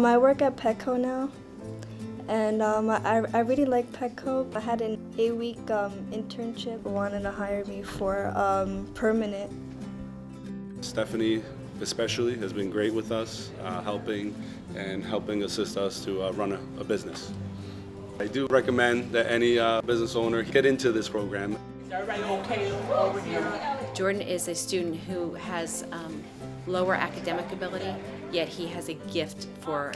I work at Petco now, and I really like Petco. I had an 8-week internship, wanted to hire me for permanent. Stephanie especially has been great with us, helping assist us to run a business. I do recommend that any business owner get into this program. Is everybody okay over here? Jordan is a student who has lower academic ability, yet he has a gift for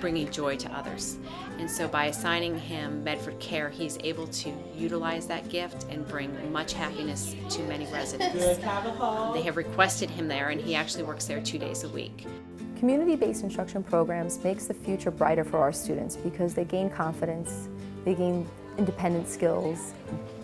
bringing joy to others. And so by assigning him Medford Care, he's able to utilize that gift and bring much happiness to many residents. They have requested him there, and he actually works there 2 days a week. Community-based instruction programs makes the future brighter for our students because they gain confidence, they gain independent skills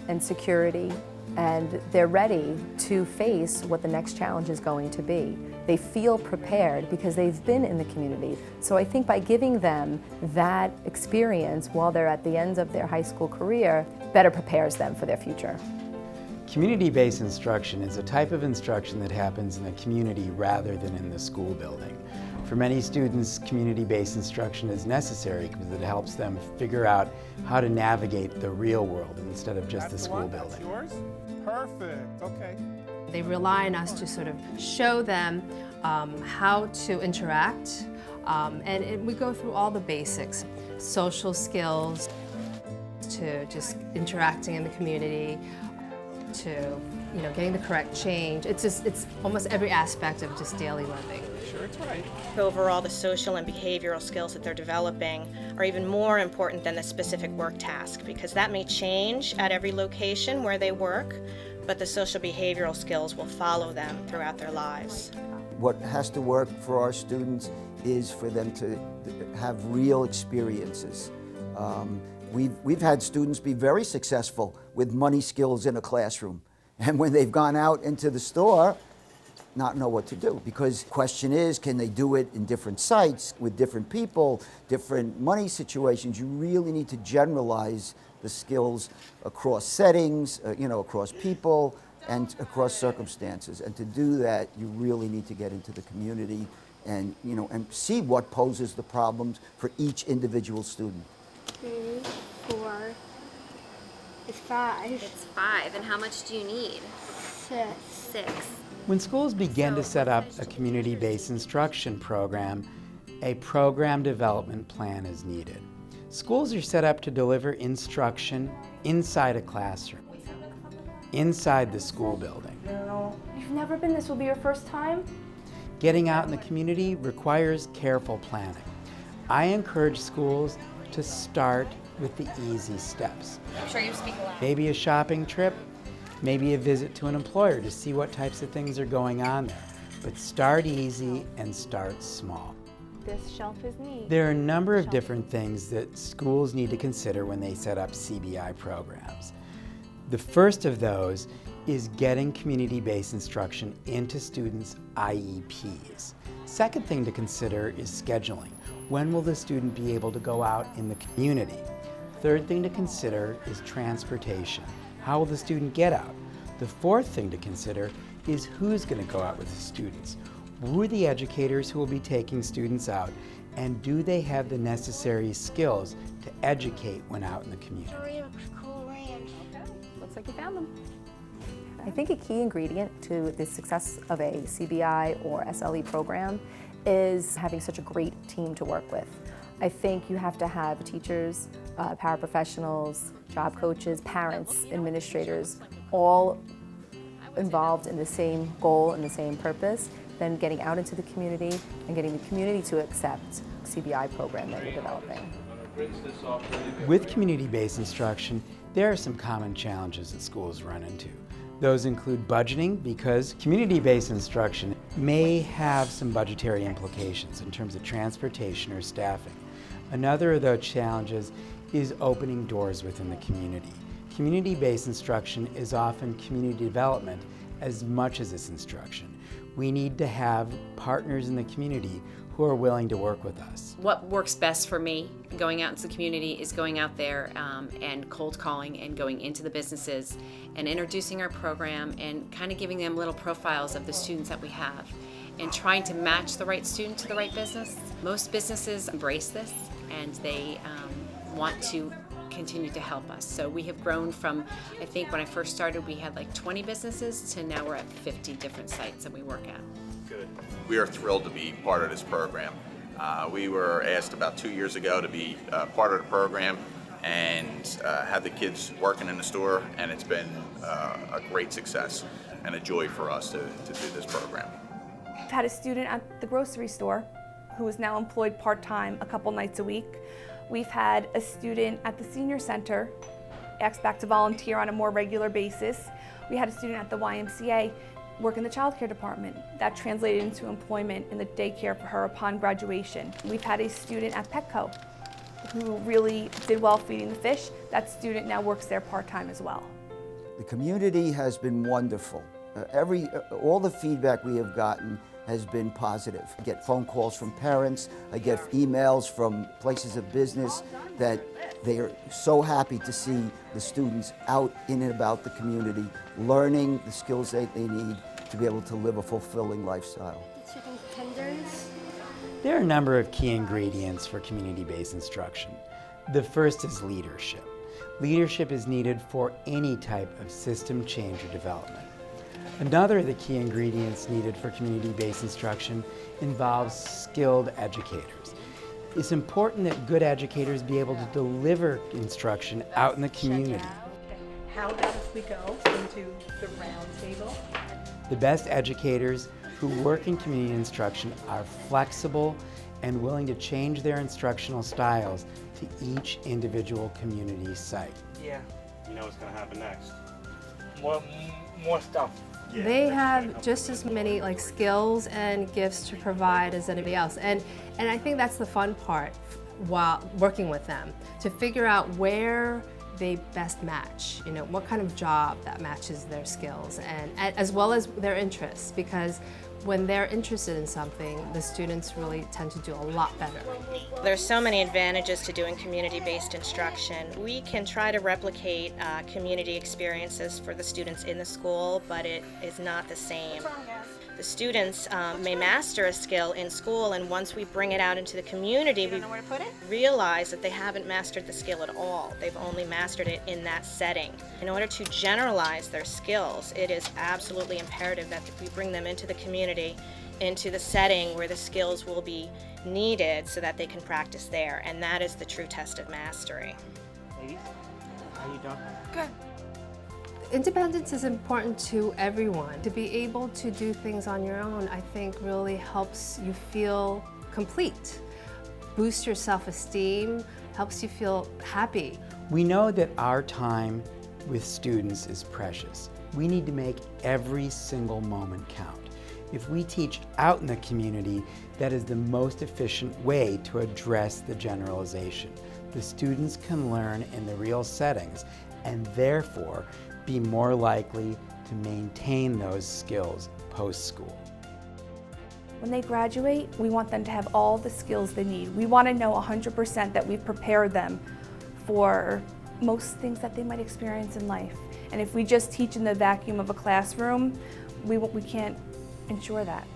and security, and they're ready to face what the next challenge is going to be. They feel prepared because they've been in the community. So I think by giving them that experience while they're at the end of their high school career, better prepares them for their future. Community-based instruction is a type of instruction that happens in the community rather than in the school building. For many students, community-based instruction is necessary because it helps them figure out how to navigate the real world instead of just the school building. That's yours? Perfect, okay. They rely on us to sort of show them how to interact, and we go through all the basics, social skills, to just interacting in the community, to getting the correct change. It's almost every aspect of just daily living. Sure, it's right. Overall, the social and behavioral skills that they're developing are even more important than the specific work task, because that may change at every location where they work, but the social behavioral skills will follow them throughout their lives. What has to work for our students is for them to have real experiences. We've had students be very successful with money skills in a classroom, and when they've gone out into the store, not know what to do, because the question is, can they do it in different sites with different people, different money situations? You really need to generalize the skills across settings, across people and across circumstances. And to do that, you really need to get into the community and see what poses the problems for each individual student. 3, 4, it's 5. It's 5, and how much do you need? 6. When schools begin to set up a community-based instruction program, a program development plan is needed. Schools are set up to deliver instruction inside a classroom, inside the school building. You've never been, this will be your first time? Getting out in the community requires careful planning. I encourage schools to start with the easy steps. I'm sure you speak aloud. Maybe a shopping trip, maybe a visit to an employer to see what types of things are going on there. But start easy and start small. This shelf is neat. There are a number of different things that schools need to consider when they set up CBI programs. The first of those is getting community-based instruction into students' IEPs. Second thing to consider is scheduling. When will the student be able to go out in the community? Third thing to consider is transportation. How will the student get out? The fourth thing to consider is who's going to go out with the students. Who are the educators who will be taking students out, and do they have the necessary skills to educate when out in the community? Looks like you found them. I think a key ingredient to the success of a CBI or SLE program is having such a great team to work with. I think you have to have teachers, paraprofessionals, job coaches, parents, administrators, all involved in the same goal and the same purpose, then getting out into the community and getting the community to accept the CBI program that you're developing. With community-based instruction, there are some common challenges that schools run into. Those include budgeting, because community-based instruction may have some budgetary implications in terms of transportation or staffing. Another of those challenges is opening doors within the community. Community-based instruction is often community development as much as its instruction. We need to have partners in the community who are willing to work with us. What works best for me going out into the community is going out there and cold calling and going into the businesses and introducing our program and kind of giving them little profiles of the students that we have and trying to match the right student to the right business. Most businesses embrace this and they want to continue to help us. So we have grown from, I think when I first started we had like 20 businesses to now we're at 50 different sites that we work at. Good. We are thrilled to be part of this program. We were asked about 2 years ago to be part of the program and have the kids working in the store, and it's been a great success and a joy for us to do this program. I've had a student at the grocery store who is now employed part-time a couple nights a week. We've had a student at the senior center asked back to volunteer on a more regular basis. We had a student at the YMCA work in the child care department. That translated into employment in the daycare for her upon graduation. We've had a student at Petco who really did well feeding the fish. That student now works there part-time as well. The community has been wonderful. All the feedback we have gotten has been positive. I get phone calls from parents, I get emails from places of business that they are so happy to see the students out in and about the community, learning the skills that they need to be able to live a fulfilling lifestyle. Chicken tenders. There are a number of key ingredients for community-based instruction. The first is leadership. Leadership is needed for any type of system change or development. Another of the key ingredients needed for community-based instruction involves skilled educators. It's important that good educators be able to deliver instruction out in the community. How about if we go into the round table? The best educators who work in community instruction are flexible and willing to change their instructional styles to each individual community site. Yeah. You know what's going to happen next. More stuff. Yeah, They have just as many skills and gifts to provide as anybody else. And I think that's the fun part while working with them, to figure out where they best match, what kind of job that matches their skills and as well as their interests, because when they're interested in something, the students really tend to do a lot better. There's so many advantages to doing community-based instruction. We can try to replicate community experiences for the students in the school, but it is not the same. The students may master a skill in school, and once we bring it out into the community, we realize that they haven't mastered the skill at all. They've only mastered it in that setting. In order to generalize their skills, it is absolutely imperative that we bring them into the community, into the setting where the skills will be needed so that they can practice there, and that is the true test of mastery. Ladies, how you doing? Good. Independence is important to everyone. To be able to do things on your own, I think, really helps you feel complete, boosts your self-esteem, helps you feel happy. We know that our time with students is precious. We need to make every single moment count. If we teach out in the community, that is the most efficient way to address the generalization. The students can learn in the real settings and therefore be more likely to maintain those skills post-school. When they graduate, we want them to have all the skills they need. We want to know 100% that we've prepared them for most things that they might experience in life. And if we just teach in the vacuum of a classroom, we can't ensure that.